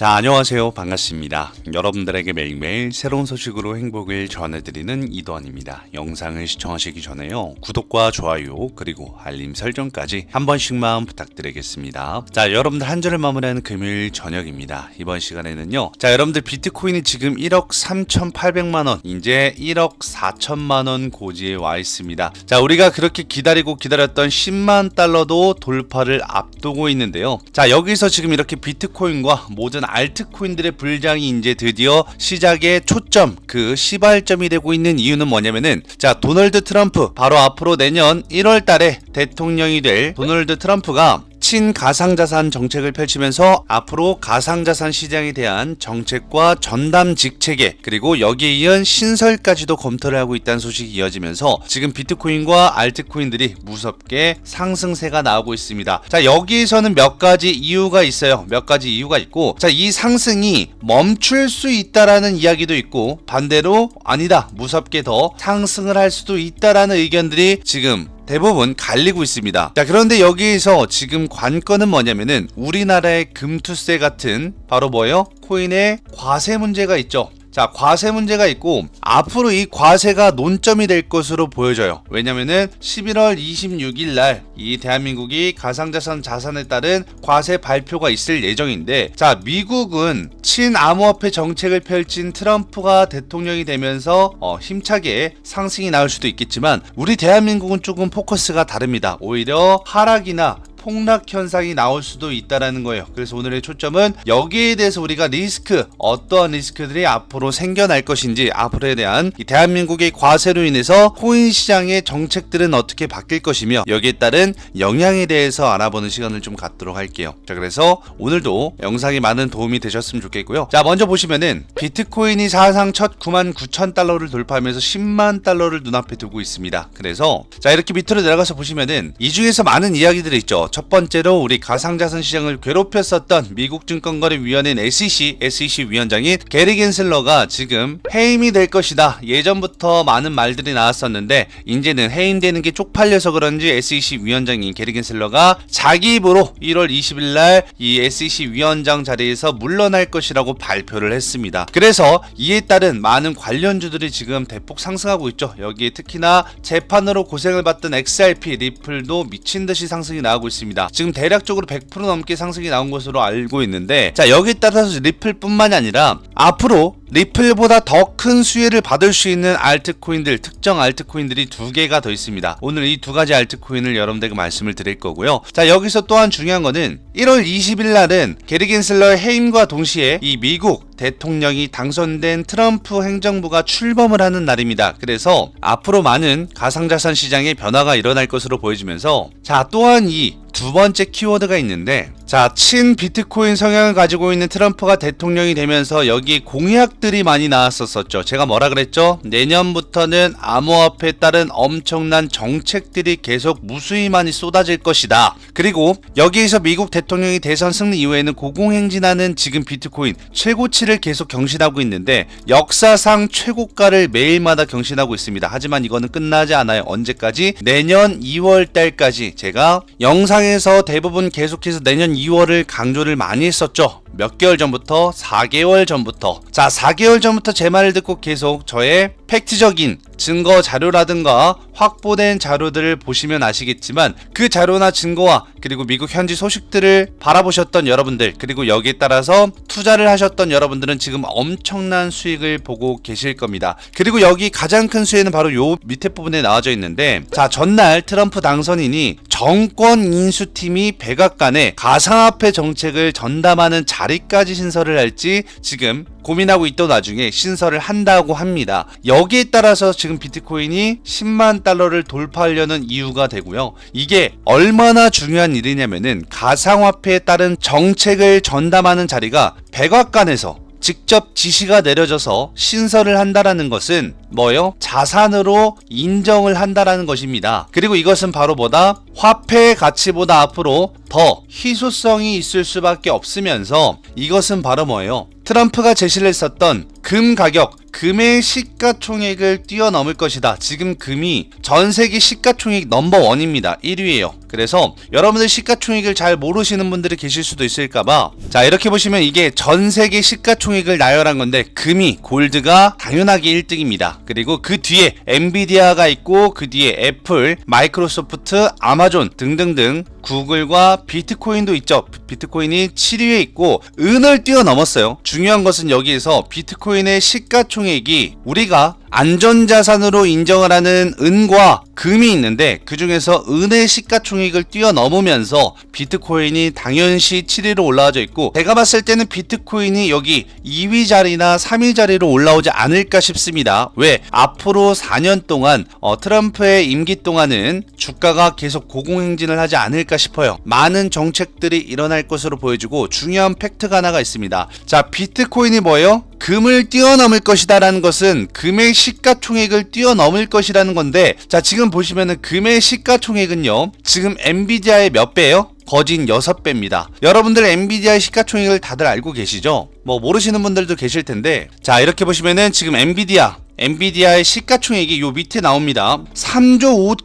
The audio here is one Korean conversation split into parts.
자, 안녕하세요. 반갑습니다. 여러분들에게 매일매일 새로운 소식으로 행복을 전해드리는 이도환입니다. 영상을 시청하시기 전에요, 구독과 좋아요 그리고 알림 설정까지 한 번씩만 부탁드리겠습니다. 자, 여러분들 한 주를 마무리하는 금요일 저녁입니다. 이번 시간에는요, 자, 여러분들 비트코인이 지금 1억 3,800만원, 이제 1억 4천만원 고지에 와 있습니다. 자, 우리가 그렇게 기다렸던 10만 달러도 돌파를 앞두고 있는데요. 자, 여기서 지금 이렇게 비트코인과 모든 알트코인들의 불장이 이제 드디어 시작의 초점, 그 시발점이 되고 있는 이유는 뭐냐면은, 자, 도널드 트럼프, 바로 앞으로 내년 1월 달에 대통령이 될 도널드 트럼프가 친가상자산 정책을 펼치면서 앞으로 가상자산 시장에 대한 정책과 전담직 체계, 그리고 여기에 이은 신설까지도 검토를 하고 있다는 소식이 이어지면서 지금 비트코인과 알트코인들이 무섭게 상승세가 나오고 있습니다. 자, 여기에서는 몇 가지 이유가 있어요. 몇 가지 이유가 있고, 자, 이 상승이 멈출 수 있다라는 이야기도 있고, 반대로 아니다, 무섭게 더 상승을 할 수도 있다라는 의견들이 지금 대부분 갈리고 있습니다. 자, 그런데 여기에서 지금 관건은 뭐냐면은, 우리나라의 금투세 같은 바로 뭐예요? 코인의 과세 문제가 있죠. 자, 과세 문제가 있고, 앞으로 이 과세가 논점이 될 것으로 보여져요. 왜냐면은 11월 26일 날 이 대한민국이 가상자산 자산에 따른 과세 발표가 있을 예정인데, 자, 미국은 친암호화폐 정책을 펼친 트럼프가 대통령이 되면서 힘차게 상승이 나올 수도 있겠지만, 우리 대한민국은 조금 포커스가 다릅니다. 오히려 하락이나 폭락 현상이 나올 수도 있다라는 거예요. 그래서 오늘의 초점은 여기에 대해서 우리가 리스크, 어떠한 리스크들이 앞으로 생겨날 것인지, 앞으로에 대한 이 대한민국의 과세로 인해서 코인 시장의 정책들은 어떻게 바뀔 것이며, 여기에 따른 영향에 대해서 알아보는 시간을 좀 갖도록 할게요. 자, 그래서 오늘도 영상이 많은 도움이 되셨으면 좋겠고요. 자, 먼저 보시면은 비트코인이 사상 첫 99,000달러를 돌파하면서 10만 달러를 눈앞에 두고 있습니다. 그래서 자, 이렇게 밑으로 내려가서 보시면은 이 중에서 많은 이야기들이 있죠. 첫 번째로 우리 가상자산 시장을 괴롭혔었던 미국 증권거래위원회인 SEC 위원장인 게리 겐슬러가 지금 해임이 될 것이다. 예전부터 많은 말들이 나왔었는데, 이제는 해임되는 게 쪽팔려서 그런지 SEC 위원장인 게리 겐슬러가 자기 입으로 1월 20일 날 이 SEC 위원장 자리에서 물러날 것이라고 발표를 했습니다. 그래서 이에 따른 많은 관련주들이 지금 대폭 상승하고 있죠. 여기에 특히나 재판으로 고생을 받던 XRP, 리플도 미친듯이 상승이 나오고 있습니다. 지금 대략적으로 100% 넘게 상승이 나온 것으로 알고 있는데, 자, 여기에 따라서 리플뿐만이 아니라 앞으로 리플보다 더 큰 수혜를 받을 수 있는 알트코인들, 특정 알트코인들이 두 개가 더 있습니다. 오늘 이 두 가지 알트코인을 여러분들에게 말씀을 드릴 거고요. 자, 여기서 또한 중요한 거는 1월 20일 날은 게리 겐슬러의 해임과 동시에 이 미국 대통령이 당선된 트럼프 행정부가 출범을 하는 날입니다. 그래서 앞으로 많은 가상자산 시장의 변화가 일어날 것으로 보여지면서, 자, 또한 이 두 번째 키워드가 있는데, 자, 친 비트코인 성향을 가지고 있는 트럼프가 대통령이 되면서 여기 공약들이 많이 나왔었죠. 제가 뭐라 그랬죠? 내년부터는 암호화폐에 따른 엄청난 정책들이 계속 무수히 많이 쏟아질 것이다. 그리고 여기에서 미국 대통령이 대선 승리 이후에는 고공행진하는 지금 비트코인 최고치를 계속 경신하고 있는데, 역사상 최고가를 매일마다 경신하고 있습니다. 하지만 이거는 끝나지 않아요. 언제까지? 내년 2월 달까지. 제가 영상에서 대부분 계속해서 내년 2월을 강조를 많이 했었죠. 몇 개월 전부터, 4개월 전부터. 자, 4개월 전부터 제 말을 듣고 계속 저의 팩트적인 증거 자료라든가 확보된 자료들을 보시면 아시겠지만, 그 자료나 증거와 그리고 미국 현지 소식들을 바라보셨던 여러분들, 그리고 여기에 따라서 투자를 하셨던 여러분들은 지금 엄청난 수익을 보고 계실 겁니다. 그리고 여기 가장 큰 수혜는 바로 요 밑에 부분에 나와져 있는데, 자, 전날 트럼프 당선인이 정권 인수팀이 백악관에 가상화폐 정책을 전담하는 자리까지 신설을 할지 지금 고민하고 있던 와중에 신설을 한다고 합니다. 여기에 따라서 지금 비트코인이 10만 달러를 돌파하려는 이유가 되고요. 이게 얼마나 중요한 일이냐면은, 가상화폐에 따른 정책을 전담하는 자리가 백악관에서 직접 지시가 내려져서 신설을 한다라는 것은 뭐요? 자산으로 인정을 한다라는 것입니다. 그리고 이것은 바로 뭐다? 화폐의 가치보다 앞으로 더 희소성이 있을 수밖에 없으면서, 이것은 바로 뭐예요? 트럼프가 제시를 했었던 금 가격, 금의 시가총액을 뛰어넘을 것이다. 지금 금이 전세계 시가총액 넘버1입니다. 1위에요. 그래서 여러분들 시가총액을 잘 모르시는 분들이 계실 수도 있을까봐, 자 이렇게 보시면 이게 전세계 시가총액을 나열한 건데 금이, 골드가 당연하게 1등입니다. 그리고 그 뒤에 엔비디아가 있고 그 뒤에 애플, 마이크로소프트, 아마존 등등등, 구글과 비트코인도 있죠. 비트코인이 7위에 있고 은을 뛰어넘었어요. 중요한 것은 여기에서 비트코인의 시가총액이 우리가 안전자산으로 인정을 하는 은과 금이 있는데 그 중에서 은의 시가총액을 뛰어넘으면서 비트코인이 당연시 7위로 올라와져 있고, 제가 봤을 때는 비트코인이 여기 2위 자리나 3위 자리로 올라오지 않을까 싶습니다. 왜? 앞으로 4년 동안 트럼프의 임기 동안은 주가가 계속 고공행진을 하지 않을까 싶어요. 많은 정책들이 일어날 것으로 보여지고 중요한 팩트가 하나가 있습니다. 자, 비트코인이 뭐예요? 금을 뛰어넘을 것이다 라는 것은 금의 시가총액을 뛰어넘을 것이라는 건데, 자 지금 보시면은 금의 시가총액은요 지금 엔비디아의 몇 배예요? 거진 6배입니다. 여러분들 엔비디아의 시가총액을 다들 알고 계시죠? 뭐 모르시는 분들도 계실 텐데, 자 이렇게 보시면은 지금 엔비디아의 시가총액이 요 밑에 나옵니다. 3조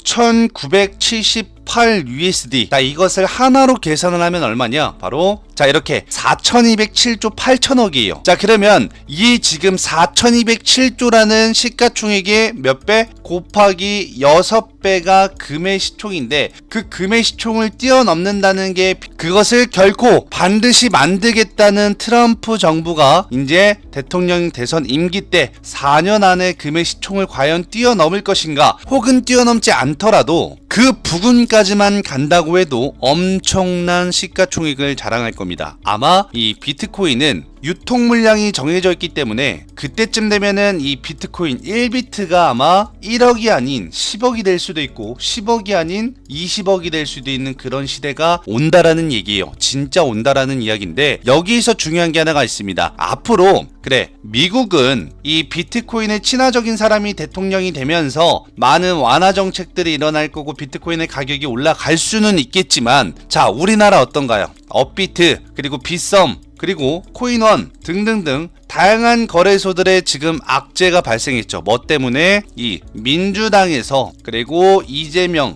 5,978 USD. 자 이것을 하나로 계산을 하면 얼마냐? 바로 자 이렇게 4,207조 8천억이에요. 자 그러면 이 지금 4,207조라는 시가총액의 몇 배? 곱하기 6배가 금의 시총인데, 그 금의 시총을 뛰어넘는다는 게 그것을 결코 반드시 만들겠다는 트럼프 정부가 이제 대통령 대선 임기 때 4년 안에 금의 시총을 과연 뛰어넘을 것인가, 혹은 뛰어넘지 않더라도 그 부근까지만 간다고 해도 엄청난 시가총액을 자랑할 겁니다. 아마 이 비트코인은 유통 물량이 정해져 있기 때문에 그때쯤 되면은 이 비트코인 1비트가 아마 1억이 아닌 10억이 될 수도 있고 10억이 아닌 20억이 될 수도 있는 그런 시대가 온다라는 얘기예요. 진짜 온다라는 이야기인데, 여기서 중요한 게 하나가 있습니다. 앞으로 그래 미국은 이 비트코인에 친화적인 사람이 대통령이 되면서 많은 완화 정책들이 일어날 거고 비트코인의 가격이 올라갈 수는 있겠지만, 자 우리나라 어떤가요? 업비트, 그리고 빗썸, 그리고 코인원 등등등 다양한 거래소들의 지금 악재가 발생했죠. 뭐 때문에? 이 민주당에서, 그리고 이재명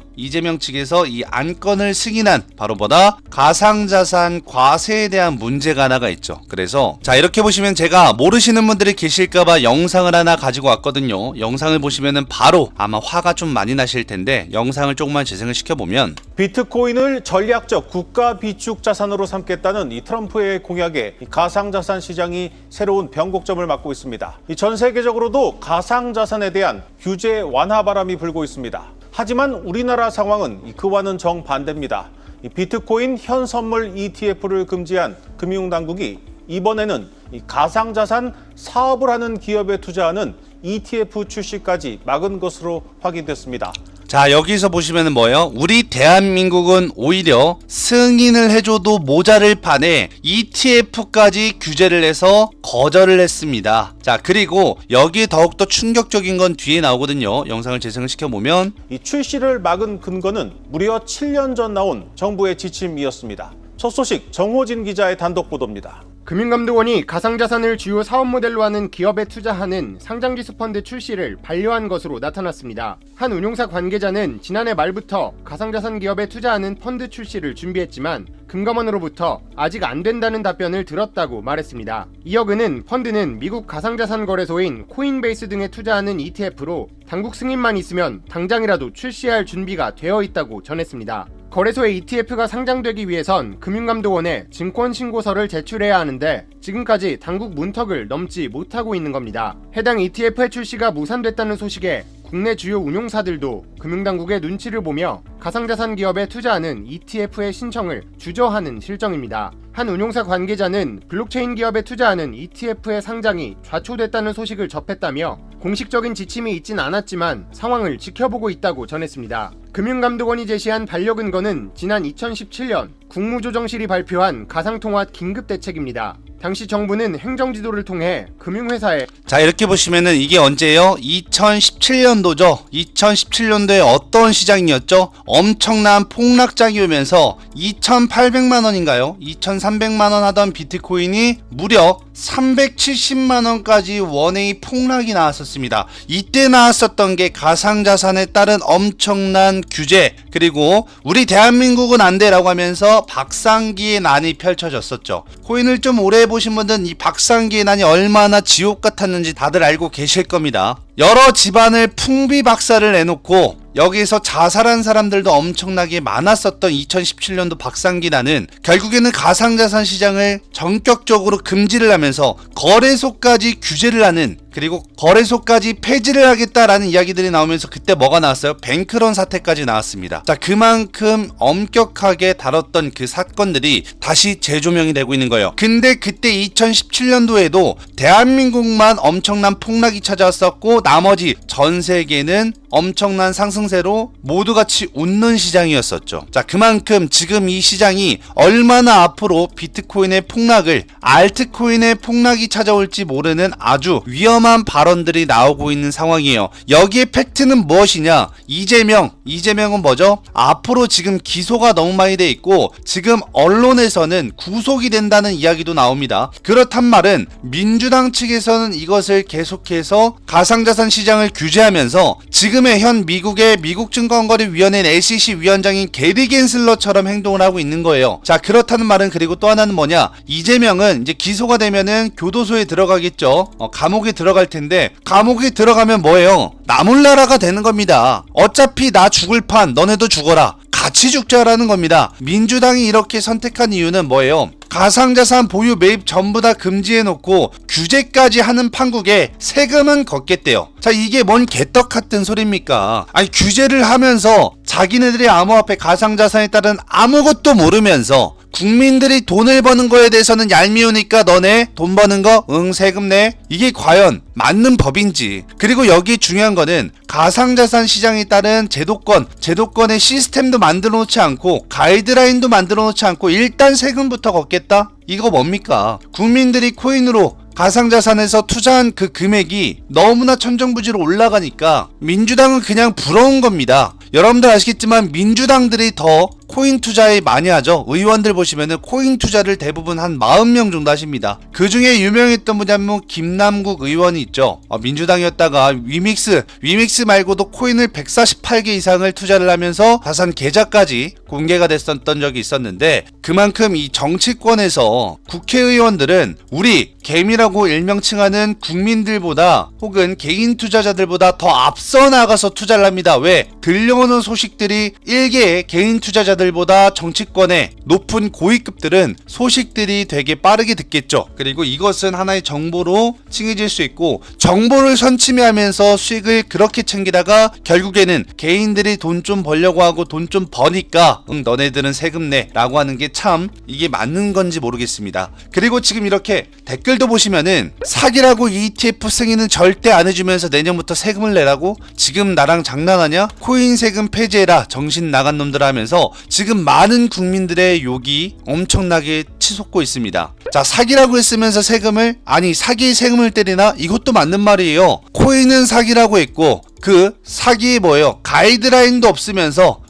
측에서 이 안건을 승인한 바로 뭐다? 가상자산 과세에 대한 문제가 하나가 있죠. 그래서 자 이렇게 보시면, 제가 모르시는 분들이 계실까봐 영상을 하나 가지고 왔거든요. 영상을 보시면은 바로 아마 화가 좀 많이 나실 텐데, 영상을 조금만 재생을 시켜보면, 비트코인을 전략적 국가 비축 자산으로 삼겠다는 이 트럼프의 공약에 이 가상자산 시장이 새로운 변곡점을 맞고 있습니다. 전 세계적으로도 가상자산에 대한 규제 완화 바람이 불고 있습니다. 하지만 우리나라 상황은 그와는 정반대입니다. 비트코인 현선물 ETF를 금지한 금융당국이 이번에는 가상자산 사업을 하는 기업에 투자하는 ETF 출시까지 막은 것으로 확인됐습니다. 자 여기서 보시면은 뭐예요? 우리 대한민국은 오히려 승인을 해줘도 모자를 판에 ETF까지 규제를 해서 거절을 했습니다. 자 그리고 여기에 더욱더 충격적인 건 뒤에 나오거든요. 영상을 재생을 시켜보면, 이 출시를 막은 근거는 무려 7년 전 나온 정부의 지침이었습니다. 첫 소식 정호진 기자의 단독 보도입니다. 금융감독원이 가상자산을 주요 사업 모델로 하는 기업에 투자하는 상장지수 펀드 출시를 반려한 것으로 나타났습니다. 한 운용사 관계자는 지난해 말부터 가상자산 기업에 투자하는 펀드 출시를 준비했지만 금감원으로부터 아직 안 된다는 답변을 들었다고 말했습니다. 이어 그는 펀드는 미국 가상자산 거래소인 코인베이스 등에 투자하는 ETF로 당국 승인만 있으면 당장이라도 출시할 준비가 되어 있다고 전했습니다. 거래소에 ETF가 상장되기 위해선 금융감독원에 증권신고서를 제출해야 하는데 지금까지 당국 문턱을 넘지 못하고 있는 겁니다. 해당 ETF의 출시가 무산됐다는 소식에 국내 주요 운용사들도 금융당국의 눈치를 보며 가상자산 기업에 투자하는 ETF의 신청을 주저하는 실정입니다. 한 운용사 관계자는 블록체인 기업에 투자하는 ETF의 상장이 좌초됐다는 소식을 접했다며 공식적인 지침이 있진 않았지만 상황을 지켜보고 있다고 전했습니다. 금융감독원이 제시한 반려근거는 지난 2017년 국무조정실이 발표한 가상통화 긴급대책입니다. 당시 정부는 행정지도를 통해 금융회사에 자 이렇게 보시면은 이게 언제예요? 2017년도죠. 2017년도에 어떤 시장이었죠? 엄청난 폭락장이 오면서 2,800만 원인가요? 2,300만 원 하던 비트코인이 무려 370만 원까지 원웨이 폭락이 나왔었습니다. 이때 나왔었던 게 가상자산에 따른 엄청난 규제, 그리고 우리 대한민국은 안 돼라고 하면서 박상기의 난이 펼쳐졌었죠. 코인을 좀 오래 해보신 분들은 이 박상기의 난이 얼마나 지옥 같았는지 다들 알고 계실 겁니다. 여러 집안을 풍비박살을 내놓고 여기에서 자살한 사람들도 엄청나게 많았었던 2017년도 박상기난은 결국에는 가상자산 시장을 전격적으로 금지를 하면서 거래소까지 규제를 하는, 그리고 거래소까지 폐지를 하겠다라는 이야기들이 나오면서 그때 뭐가 나왔어요? 뱅크런 사태까지 나왔습니다. 자, 그만큼 엄격하게 다뤘던 그 사건들이 다시 재조명이 되고 있는 거예요. 근데 그때 2017년도에도 대한민국만 엄청난 폭락이 찾아왔었고 나머지 전 세계는 엄청난 상승세로 모두 같이 웃는 시장이었었죠. 자, 그만큼 지금 이 시장이 얼마나 앞으로 비트코인의 폭락을, 알트코인의 폭락이 찾아올지 모르는 아주 위험한 발언들이 나오고 있는 상황이에요. 여기에 팩트는 무엇이냐? 이재명은 뭐죠? 앞으로 지금 기소가 너무 많이 돼 있고 지금 언론에서는 구속이 된다는 이야기도 나옵니다. 그렇단 말은 민주당 측에서는 이것을 계속해서 가상자산 시장을 규제하면서 지금의 현 미국의 미국증권거래위원회 SEC 위원장인 게리 겐슬러처럼 행동을 하고 있는 거예요. 자, 그렇다는 말은, 그리고 또 하나는 뭐냐? 이재명은 이제 기소가 되면은 교도소에 들어가겠죠. 감옥에 들어갈 텐데, 감옥에 들어가면 뭐예요? 나몰라라가 되는 겁니다. 어차피 나 죽을 판 너네도 죽어라, 같이 죽자라는 겁니다. 민주당이 이렇게 선택한 이유는 뭐예요? 가상자산 보유 매입 전부 다 금지해놓고 규제까지 하는 판국에 세금은 걷겠대요. 자, 이게 뭔 개떡 같은 소리입니까? 아니, 규제를 하면서 자기네들이 암호화폐 가상자산에 따른 아무것도 모르면서 국민들이 돈을 버는 거에 대해서는 얄미우니까 너네 돈 버는 거 응 세금 내, 이게 과연 맞는 법인지. 그리고 여기 중요한 거는 가상자산 시장에 따른 제도권의 시스템도 만들어 놓지 않고 가이드라인도 만들어 놓지 않고 일단 세금부터 걷겠다? 이거 뭡니까? 국민들이 코인으로 가상자산에서 투자한 그 금액이 너무나 천정부지로 올라가니까 민주당은 그냥 부러운 겁니다. 여러분들 아시겠지만 민주당들이 더 코인 투자에 많이 하죠. 의원들 보시면은 코인 투자를 대부분 한 40명 정도 하십니다. 그 중에 유명했던 분이 한 분 김남국 의원이 있죠. 민주당이었다가 위믹스 말고도 코인을 148개 이상을 투자를 하면서 자산 계좌까지 공개가 됐었던 적이 있었는데, 그만큼 이 정치권에서 국회의원들은 우리 개미라고 일명칭하는 국민들보다 혹은 개인 투자자들보다 더 앞서 나가서 투자를 합니다. 왜? 들려오는 소식들이 일개의 개인 투자자들보다 정치권의 높은 고위급들은 소식들이 되게 빠르게 듣겠죠. 그리고 이것은 하나의 정보로 칭해질 수 있고, 정보를 선침해하면서 수익을 그렇게 챙기다가 결국에는 개인들이 돈 좀 벌려고 하고 돈 좀 버니까 너네들은 세금 내 라고 하는 게 참 이게 맞는 건지 모르겠습니다. 그리고 지금 이렇게 댓글도 보시면은 사기라고 ETF 승인은 절대 안 해주면서 내년부터 세금을 내라고? 지금 나랑 장난하냐? 코인 세금 폐지해라 정신 나간 놈들 하면서 지금 많은 국민들의 욕이 엄청나게 치솟고 있습니다. 자, 사기라고 했으면서 세금을, 아니 사기에 세금을 때리나? 이것도 맞는 말이에요. 코인은 사기라고 했고 그 사기에 뭐예요? 가이드라인도 없으면서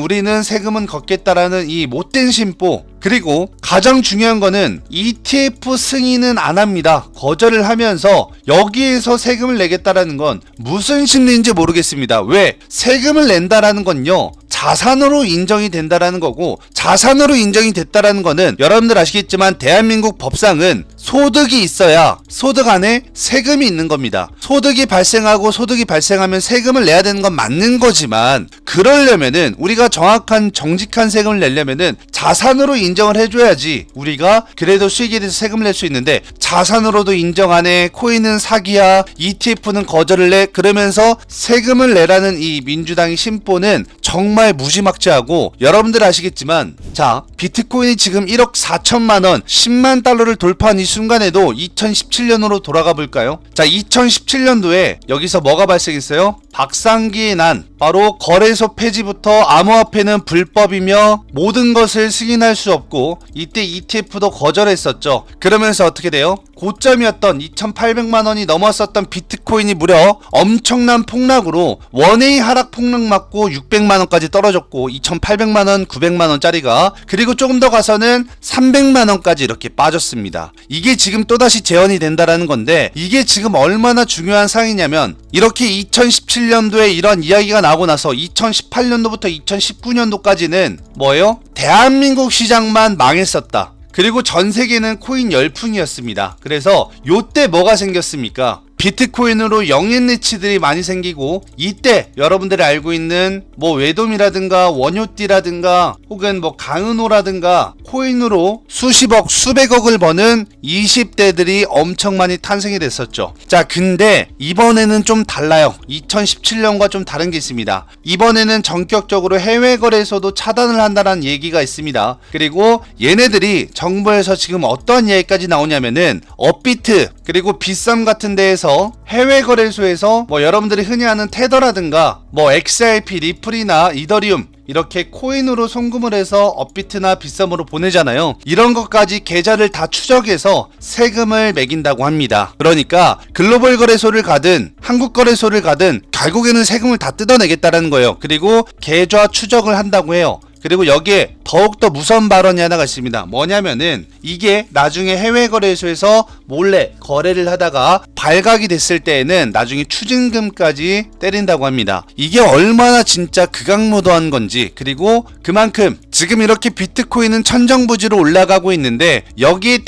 우리는 세금은 걷겠다라는 이 못된 심보. 그리고 가장 중요한 거는 ETF 승인은 안 합니다. 거절을 하면서 여기에서 세금을 내겠다라는 건 무슨 심리인지 모르겠습니다. 왜? 세금을 낸다라는 건요, 자산으로 인정이 된다라는 거고, 자산으로 인정이 됐다라는 거는 여러분들 아시겠지만 대한민국 법상은 소득이 있어야 소득 안에 세금이 있는 겁니다. 소득이 발생하고 소득이 발생하면 세금을 내야 되는 건 맞는 거지만, 그러려면은 우리가 정확한 정직한 세금을 내려면은 자산으로 인정을 해줘야지 우리가 그래도 수익에 대해서 세금을 낼 수 있는데, 자산으로도 인정 안 해, 코인은 사기야, ETF는 거절을 해, 그러면서 세금을 내라는 이 민주당의 심보는 정말 무지막지하고, 여러분들 아시겠지만 자, 비트코인이 지금 1억 4천만 원 10만 달러를 돌파한 이 순간에도 2017년으로 돌아가 볼까요? 자, 2017년도에 여기서 뭐가 발생했어요? 박상기의 난, 바로 거래소 폐지부터 암호화폐는 불법이며 모든 것을 승인할 수 없고 이때 ETF도 거절했었죠. 그러면서 어떻게 돼요? 고점이었던 2,800만 원이 넘었었던 비트코인이 무려 엄청난 폭락으로 원웨이 하락 폭락 맞고 600만 원까지 떨어졌고 2,800만 원, 900만 원짜리가 그리고 조금 더 가서는 300만 원까지 이렇게 빠졌습니다. 이게 지금 또다시 재현이 된다라는 건데 이게 지금 얼마나 중요한 상황이냐면 이렇게 2017년도에 이런 이야기가 나오고 나서 2018년도부터 2019년도까지는 뭐예요? 대한민국 시장만 망했었다. 그리고 전 세계는 코인 열풍이었습니다. 그래서 요때 뭐가 생겼습니까? 비트코인으로 영앤리치들이 많이 생기고 이때 여러분들이 알고 있는 뭐 외돔이라든가 원효띠라든가 혹은 뭐 강은호라든가 코인으로 수십억 수백억을 버는 20대들이 엄청 많이 탄생이 됐었죠. 자, 근데 이번에는 좀 달라요. 2017년과 좀 다른 게 있습니다. 이번에는 전격적으로 해외 거래소도 차단을 한다는 얘기가 있습니다. 그리고 얘네들이 정부에서 지금 어떤 얘기까지 나오냐면은 업비트 그리고 빗썸 같은 데에서 해외 거래소에서 뭐 여러분들이 흔히 아는 테더라든가 뭐 XRP, 리플이나 이더리움 이렇게 코인으로 송금을 해서 업비트나 빗썸으로 보내잖아요. 이런 것까지 계좌를 다 추적해서 세금을 매긴다고 합니다. 그러니까 글로벌 거래소를 가든 한국 거래소를 가든 결국에는 세금을 다 뜯어내겠다라는 거예요. 그리고 계좌 추적을 한다고 해요. 그리고 여기에 더욱더 무서운 발언이 하나가 있습니다. 뭐냐면은 이게 나중에 해외 거래소에서 몰래 거래를 하다가 발각이 됐을 때에는 나중에 추징금까지 때린다고 합니다. 이게 얼마나 진짜 극악무도한 건지 그리고 그만큼 지금 이렇게 비트코인은 천정부지로 올라가고 있는데 여기에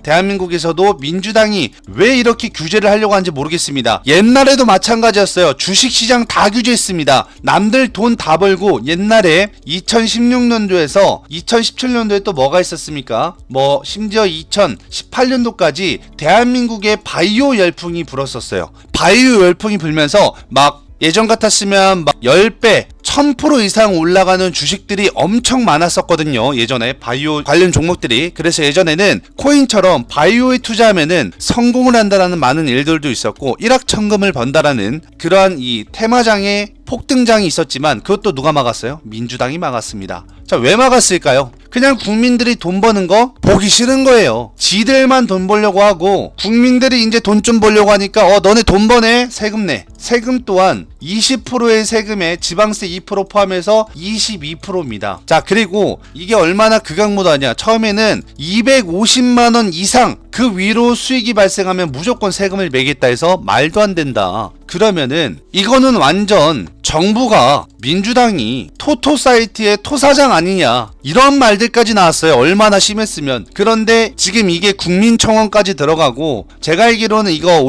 대한민국에서도 민주당이 왜 이렇게 규제를 하려고 하는지 모르겠습니다. 옛날에도 마찬가지였어요. 주식시장 다 규제했습니다. 남들 돈 다 벌고 옛날에 2016년도에서 2017년도에 또 뭐가 있었습니까? 뭐 심지어 2018년도까지 대한민국에 바이오 열풍이 불었었어요. 바이오 열풍이 불면서 막 예전 같았으면 막 10배 1000% 이상 올라가는 주식들이 엄청 많았었거든요. 예전에 바이오 관련 종목들이. 그래서 예전에는 코인처럼 바이오에 투자하면은 성공을 한다라는 많은 일들도 있었고 일확천금을 번다라는 그러한 이 테마장의 폭등장이 있었지만 그것도 누가 막았어요? 민주당이 막았습니다. 자, 왜 막았을까요? 그냥 국민들이 돈 버는 거 보기 싫은 거예요. 지들만 돈 벌려고 하고 국민들이 이제 돈 좀 벌려고 하니까 너네 돈 버네? 세금 내. 세금 또한 20%의 세금에 지방세 2% 포함해서 22%입니다. 자, 그리고 이게 얼마나 극악무도하냐. 처음에는 250만원 이상 그 위로 수익이 발생하면 무조건 세금을 매겠다 해서 말도 안 된다. 그러면은 이거는 완전 정부가 민주당이 토토사이트의 토사장 아니냐 이런 말들까지 나왔어요. 얼마나 심했으면. 그런데 지금 이게 국민청원까지 들어가고 제가 알기로는 이거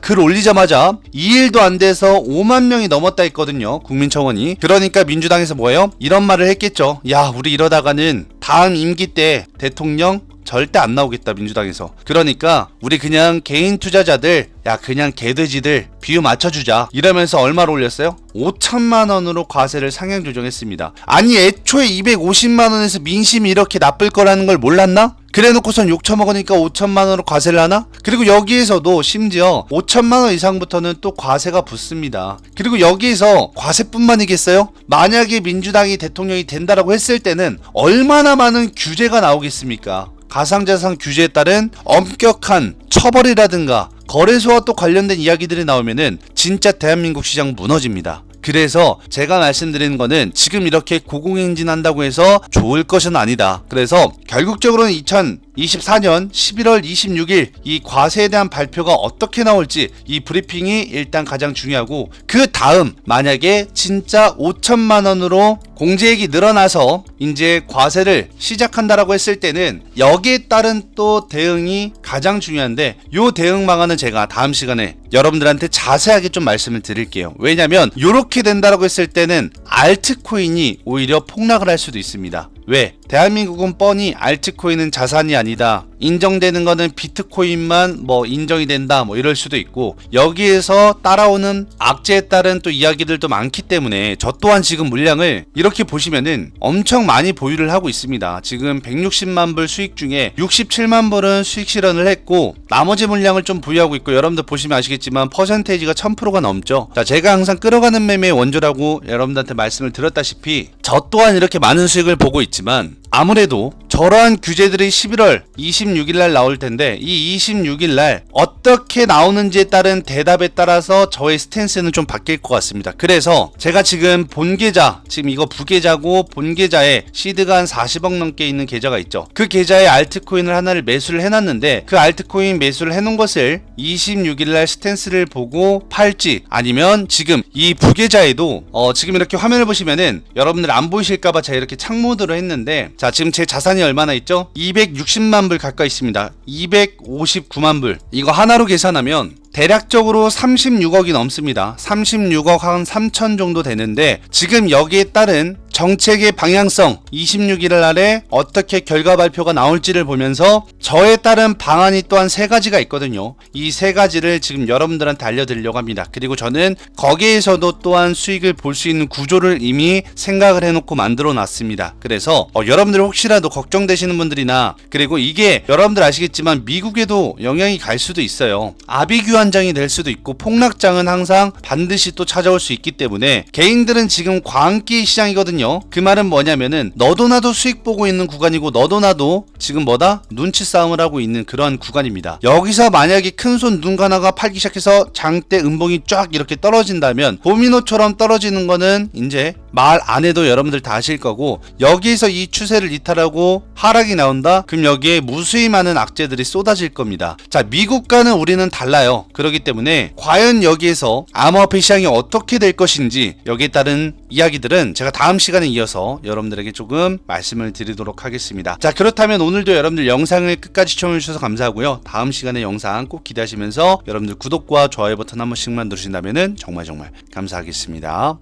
글 올리자마자 2일도 안 돼서 5만 명이 넘었다 했거든요. 국민청원이. 그러니까 민주당에서 뭐예요? 이런 말을 했겠죠. 야, 우리 이러다가는 다음 임기 때 대통령 절대 안 나오겠다, 민주당에서. 그러니까 우리 그냥 개인 투자자들 그냥 개돼지들 비유 맞춰주자 이러면서 얼마로 올렸어요? 5천만 원으로 과세를 상향 조정했습니다. 아니 애초에 250만 원에서 민심이 이렇게 나쁠 거라는 걸 몰랐나? 그래놓고선 욕 처먹으니까 5천만 원으로 과세를 하나? 그리고 여기에서도 심지어 5천만 원 이상부터는 또 과세가 붙습니다. 그리고 여기에서 과세뿐만이겠어요? 만약에 민주당이 대통령이 된다라고 했을 때는 얼마나 많은 규제가 나오겠습니까? 가상자산 규제에 따른 엄격한 처벌이라든가 거래소와 또 관련된 이야기들이 나오면은 진짜 대한민국 시장 무너집니다. 그래서 제가 말씀드리는 거는 지금 이렇게 고공행진한다고 해서 좋을 것은 아니다. 그래서 결국적으로는 2024년 11월 26일 이 과세에 대한 발표가 어떻게 나올지 이 브리핑이 일단 가장 중요하고 그 다음 만약에 진짜 5천만 원으로 공제액이 늘어나서 이제 과세를 시작한다라고 했을 때는 여기에 따른 또 대응이 가장 중요한데 요 대응 방안은 제가 다음 시간에 여러분들한테 자세하게 좀 말씀을 드릴게요. 왜냐면 요렇게 된다라고 했을 때는 알트코인이 오히려 폭락을 할 수도 있습니다. 왜? 대한민국은 뻔히 알트코인은 자산이 아니다. 인정되는 거는 비트코인만 인정이 된다 이럴 수도 있고 여기에서 따라오는 악재에 따른 또 이야기들도 많기 때문에 저 또한 지금 물량을 이렇게 보시면은 엄청 많이 보유를 하고 있습니다. 지금 160만 불 수익 중에 67만 불은 수익 실현을 했고 나머지 물량을 좀 보유하고 있고 여러분들 보시면 아시겠지만 퍼센테이지가 1000%가 넘죠. 자, 제가 항상 끌어가는 매매의 원조라고 여러분들한테 말씀을 드렸다시피 저 또한 이렇게 많은 수익을 보고 있지만 아무래도 저러한 규제들이 11월 26일 날 나올 텐데 이 26일 날 어떻게 나오는지에 따른 대답에 따라서 저의 스탠스는 좀 바뀔 것 같습니다. 그래서 제가 지금 본 계좌, 지금 이거 부계좌고 본 계좌에 시드가 한 40억 넘게 있는 계좌가 있죠. 그 계좌에 알트코인을 하나를 매수를 해놨는데 그 알트코인 매수를 해놓은 것을 26일 날 스탠스를 보고 팔지, 아니면 지금 이 부계좌에도 지금 이렇게 화면을 보시면은 여러분들 안 보이실까봐 제가 이렇게 창모드로 했는데, 자 지금 제 자산이 얼마나 있죠? 260만 불 가까이 있습니다. 259만 불. 이거 하나로 계산하면 대략적으로 36억이 넘습니다. 36억 한 3천 정도 되는데, 지금 여기에 따른 정책의 방향성 26일 날에 어떻게 결과 발표가 나올지를 보면서 저에 따른 방안이 또한 3가지가 있거든요. 이 3가지를 지금 여러분들한테 알려드리려고 합니다. 그리고 저는 거기에서도 또한 수익을 볼 수 있는 구조를 이미 생각을 해놓고 만들어 놨습니다. 그래서 여러분들 혹시라도 걱정되시는 분들이나, 그리고 이게 여러분들 아시겠지만 미국에도 영향이 갈 수도 있어요. 아비규환장이 될 수도 있고 폭락장은 항상 반드시 또 찾아올 수 있기 때문에 개인들은 지금 광기 시장이거든요. 그 말은 뭐냐면은 너도 나도 수익 보고 있는 구간이고 너도 나도 지금 뭐다? 눈치 싸움을 하고 있는 그러한 구간입니다. 여기서 만약에 큰손 눈 하나가 팔기 시작해서 장대 음봉이 쫙 이렇게 떨어진다면 도미노처럼 떨어지는 거는 이제 말 안 해도 여러분들 다 아실 거고, 여기에서 이 추세를 이탈하고 하락이 나온다? 그럼 여기에 무수히 많은 악재들이 쏟아질 겁니다. 자, 미국과는 우리는 달라요. 그렇기 때문에 과연 여기에서 암호화폐 시장이 어떻게 될 것인지, 여기에 따른 이야기들은 제가 다음 시간에 이어서 여러분들에게 조금 말씀을 드리도록 하겠습니다. 자, 그렇다면 오늘도 여러분들 영상을 끝까지 시청해주셔서 감사하고요. 다음 시간에 영상 꼭 기대하시면서 여러분들 구독과 좋아요 버튼 한 번씩만 누르신다면 정말 감사하겠습니다.